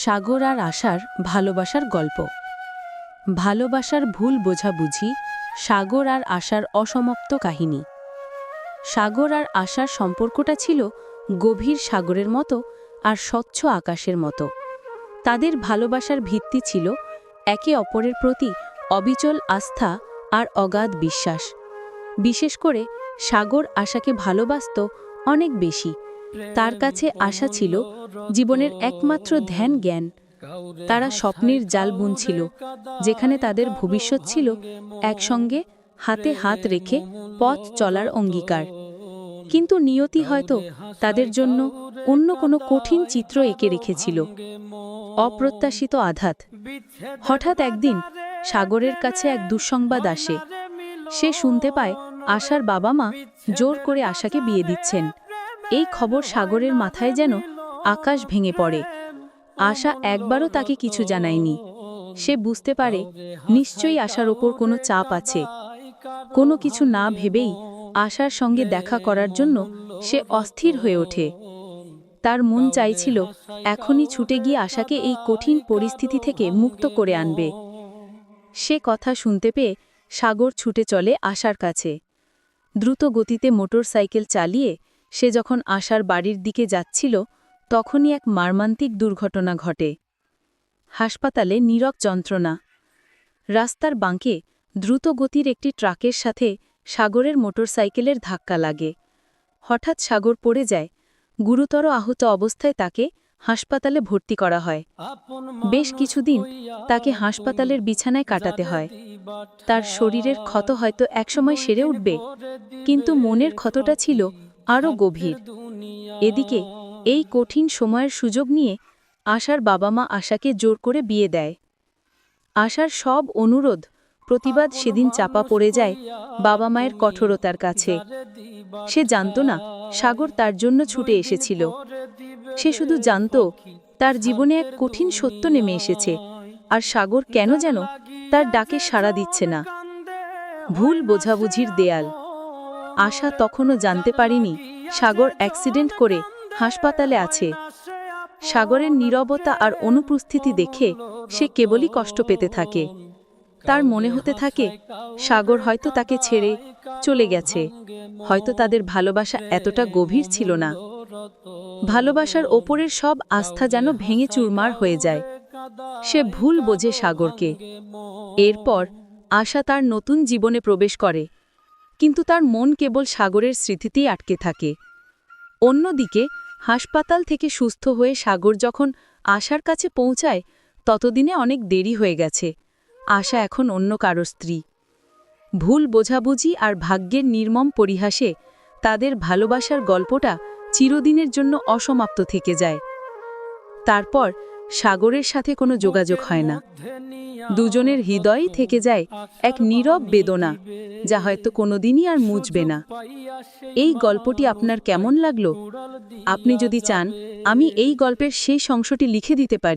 সাগর আর আশার ভালোবাসার গল্প। ভালোবাসার ভুল বোঝাবুঝি, সাগর আর আশার অসমাপ্ত কাহিনী। সাগর আর আশার সম্পর্কটা ছিল গভীর সাগরের মতো আর স্বচ্ছ আকাশের মতো। তাদের ভালোবাসার ভিত্তি ছিল একে অপরের প্রতি অবিচল আস্থা আর অগাধ বিশ্বাস। বিশেষ করে সাগর আশাকে ভালোবাসত অনেক বেশি। তার কাছে আশা ছিল জীবনের একমাত্র ধ্যান জ্ঞান। তারা স্বপ্নের জাল বুনছিল, যেখানে তাদের ভবিষ্যৎ ছিল একসঙ্গে হাতে হাত রেখে পথ চলার অঙ্গীকার। কিন্তু নিয়তি হয়তো তাদের জন্য অন্য কোনো কঠিন চিত্র এঁকে রেখেছিল। অপ্রত্যাশিত আঘাত। হঠাৎ একদিন সাগরের কাছে এক দুঃসংবাদ আসে। সে শুনতে পায় আশার বাবা মা জোর করে আশাকে বিয়ে দিচ্ছেন। এই খবর সাগরের মাথায় যেন আকাশ ভেঙে পড়ে। আশা একবারও তাকে কিছু জানায়নি। সে বুঝতে পারে নিশ্চয়ই আশার ওপর কোনো চাপ আছে। কোনো কিছু না ভেবেই আশার সঙ্গে দেখা করার জন্য সে অস্থির হয়ে ওঠে। তার মন চাইছিল এখনই ছুটে গিয়ে আশাকে এই কঠিন পরিস্থিতি থেকে মুক্ত করে আনবে। সে কথা শুনতে পেয়ে সাগর ছুটে চলে আশার কাছে। দ্রুত গতিতে মোটরসাইকেল চালিয়ে সে যখন আশার বাড়ির দিকে যাচ্ছিল, তখনই এক মর্মান্তিক দুর্ঘটনা ঘটে। হাসপাতালে নীরব যন্ত্রণা। রাস্তার বাঁকে দ্রুত গতির একটি ট্রাকের সাথে সাগরের মোটরসাইকেলের ধাক্কা লাগে। হঠাৎ সাগর পড়ে যায়। গুরুতর আহত অবস্থায় তাকে হাসপাতালে ভর্তি করা হয়। বেশ কিছুদিন তাকে হাসপাতালের বিছানায় কাটাতে হয়। তার শরীরের ক্ষত হয়তো একসময় সেরে উঠবে, কিন্তু মনের ক্ষতটা ছিল আরও গভীর। এদিকে এই কঠিন সময়ের সুযোগ নিয়ে আশার বাবা মা আশাকে জোর করে বিয়ে দেয়। আশার সব অনুরোধ প্রতিবাদ সেদিন চাপা পড়ে যায় বাবা মায়ের কঠোরতার কাছে। সে জানত না সাগর তার জন্য ছুটে এসেছিল। সে শুধু জানত তার জীবনে এক কঠিন সত্য নেমে এসেছে, আর সাগর কেন যেন তার ডাকে সাড়া দিচ্ছে না। ভুল বোঝাবুঝির দেয়াল। আশা তখনও জানতে পারেনি সাগর অ্যাক্সিডেন্ট করে হাসপাতালে আছে। সাগরের নীরবতা আর অনুপস্থিতি দেখে সে কেবলই কষ্ট পেতে থাকে। তার মনে হতে থাকে সাগর হয়তো তাকে ছেড়ে চলে গেছে, হয়তো তাদের ভালোবাসা এতটা গভীর ছিল না। ভালোবাসার ওপরের সব আস্থা যেন ভেঙে চুরমার হয়ে যায়। সে ভুল বোঝে সাগরকে। এরপর আশা তার নতুন জীবনে প্রবেশ করে, কিন্তু তার মন কেবল সাগরের স্মৃতিতেই আটকে থাকে। অন্যদিকে হাসপাতাল থেকে সুস্থ হয়ে সাগর যখন আশার কাছে পৌঁছায়, ততদিনে অনেক দেরি হয়ে গেছে। আশা এখন অন্য কারো স্ত্রী। ভুল বোঝাবুঝি আর ভাগ্যের নির্মম পরিহাসে তাদের ভালোবাসার গল্পটা চিরদিনের জন্য অসমাপ্ত থেকে যায়। তারপর সাগরের সাথে কোনো যোগাযোগ হয় না। দুজনের হৃদয়ই থেকে যায় এক নীরব বেদনা, যা হয়তো কোনোদিনই আর মুছবে না। এই গল্পটি আপনার কেমন লাগলো? আপনি যদি চান আমি এই গল্পের শেষ অংশটি লিখে দিতে পারি।